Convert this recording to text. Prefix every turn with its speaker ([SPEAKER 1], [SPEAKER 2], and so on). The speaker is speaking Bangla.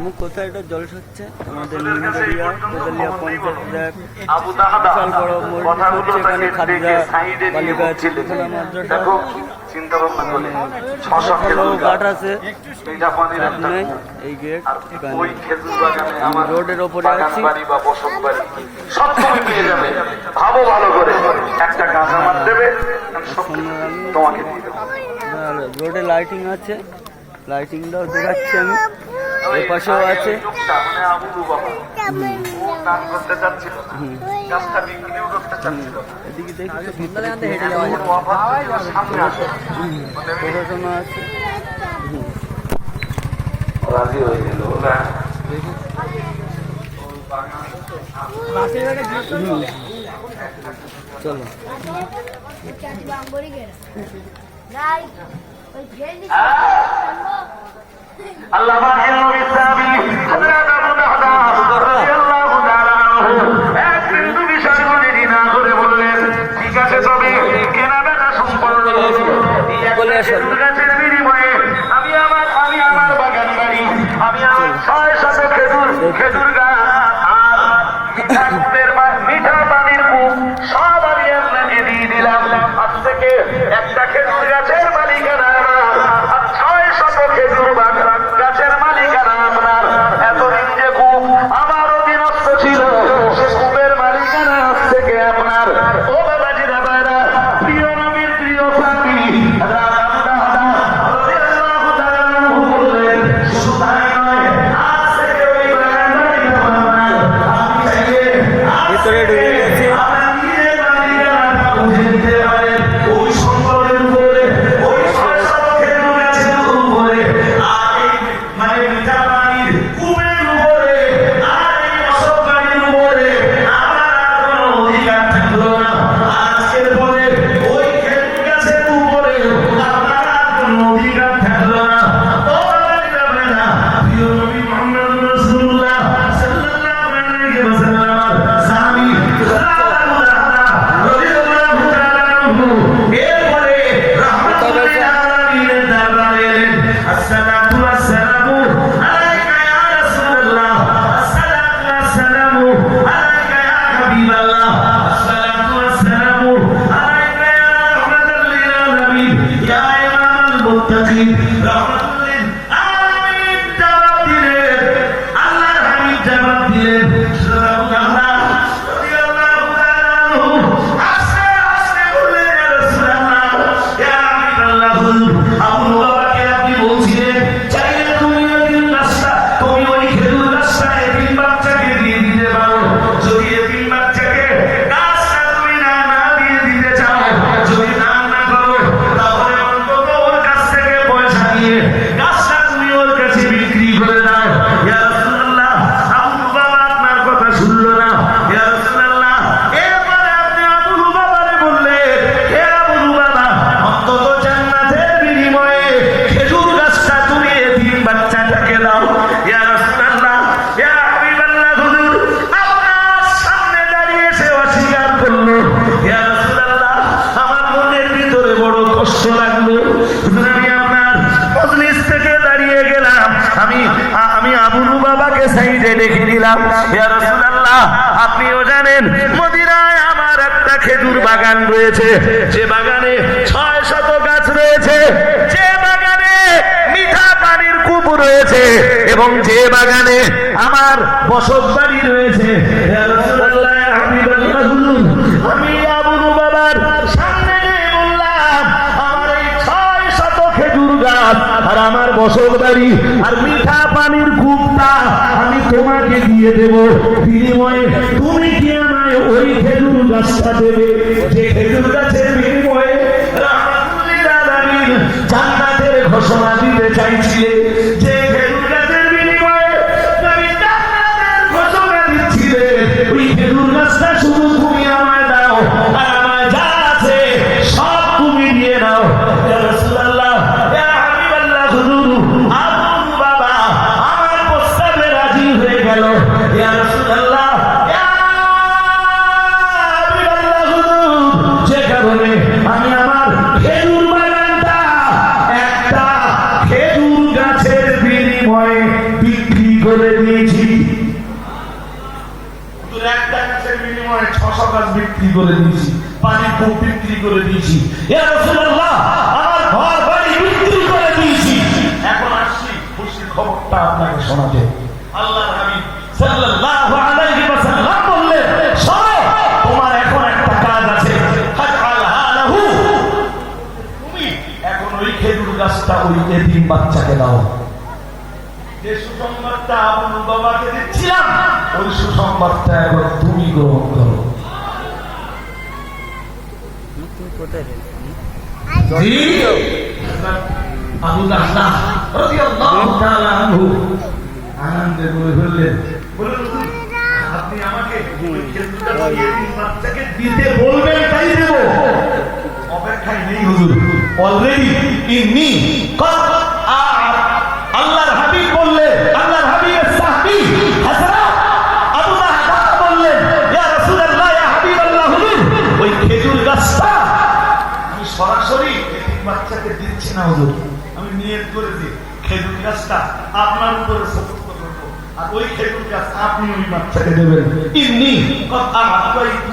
[SPEAKER 1] মুখ কোথায় এটা জল হচ্ছে আমাদের নিন্দরিয়া কোদালিয়া পঞ্চায়েত বিশাল বড় মসজিদ হচ্ছে এখানে খাদিজা বালিকা চিত্রকলা মাদ্রাসা ঘাট আছে সামনে এই গেট রোডের ওপরে আছি রোডে লাইটিং আছে লাইটিংটাও দেখাচ্ছি আমি এই পাশেও আছে এদিকে দেখি পড়াশোনা আছে চলো
[SPEAKER 2] আল্লাহ বললেন ঠিক আছে তবে কেনাবেচা সম্পন্ন গাছের বিনিময়ে আমি আমার বাগান বাড়ি আমি আমার 600 খেজুর গাছ আর মিঠা পানির কূপ সব আমি আপনাকে দিয়ে দিলাম। আজ থেকে একটা খেজুর গাছের মালিকানা আর 600 খেজুর গাছের মালিকানা আপনার। এতদিন যে কূপ আমার অধীনস্থ ছিল সে কূপের মালিকানা আজ থেকে আপনার। ও বাবাজি বাবারা, প্রিয় নবীর প্রিয় সাথী
[SPEAKER 1] ভিতরে ঢুকে গেছে
[SPEAKER 2] আপনিও জানেন মদিনায় আমার একটা খেজুর বাগান রয়েছে, যে বাগানে 600 গাছ রয়েছে, যে বাগানে মিঠা পানির কূপ রয়েছে এবং যে বাগানে আমার বসত বাড়ি রয়েছে। আমি আবু বাবার সামনে বললাম আমার এই 600 খেজুর গাছ আর আমার বসত বাড়ি আর মিঠা পানির কূপটা আমি তোমাকে দিয়ে দেব, বিনিময়ে তুমি কি আমায় ওই খেজুর গাছটা দেবে যে খেজুর গাছের বিনিময়ে রাহমাতুল্লিল আলামিন জান্নাতের ঘোষণা দিতে চাইছিলে, যে খেজুর গাছের বিনিময়ে নবী জান্নাতের ঘোষণা দিচ্ছিলে, ওই খেজুর গাছটা শুধু তুমি আমায় দাও আর আমায় যা আছে সব তুমি দিয়ে নাও। ইয়া রাসূলুল্লাহ, ইয়া হাবিবাল্লাহ, হুজুর আবু বাবা আমার প্রস্তাবে রাজি হয়ে গেল। ইয়া রাসূলুল্লাহ, ইয়া হাবিবাল্লাহ, হুজুর যে কারণে আমি আমার খেজুর বাগানটা একটা খেজুর গাছের করে দিয়েছি। একটা গাছের বিনিময়ে 600 গাছ বিক্রি করে দিয়েছি, পানির কূপ বিক্রি করে দিয়েছি, ইয়া রাসূলুল্লাহ আমার ঘর বাড়ি বিক্রি করে দিয়েছি। এখন আসছি খুশির খবরটা আপনাকে শোনাতে। আল্লাহর হাবিব সাল্লাল্লাহু আলাইহি ওয়াসাল্লাম বললেন, শোনো তোমার এখন একটা কাজ আছে, ফাজআলহু, তুমি এখন ওই খেজুর গাছটা ওই এতিম বাচ্চাকে দাও। যে সুসংবাদটা আবু বাবাকে দিচ্ছিলাম ওই সুসংবাদটা এখন তুমি গ্রহণ করো।
[SPEAKER 1] কোথায়
[SPEAKER 2] আবু দাহদা রাদিয়াল্লাহু তাআলা আনহু আনন্দে বলে ফেললেন, আপনি আমাকে খেজুরটা এতিম বাচ্চাকে দিতে বলবেন তাই দেব। অপেক্ষায় নেই হুজুর, অলরেডি ইন্নী কদ আল্লাহর হাবিব বললেন, আল্লাহর হাবিবের সাহাবী হযরত আবু দাহদা বললেন, ইয়া রাসূলুল্লাহ ইয়া হাবিবাল্লাহ, হুজুর ওই খেজুর গাছটা আমি সরাসরি এতিম বাচ্চাকে দিচ্ছি না হুজুর, আমি নিয়ত করেছি খেজুর গাছটা আপনার উপরে সুপর্দ করব, আর ওই খেজুর গাছ আপনি ওই বাচ্চাকে দেবেন। ইন্নী কদ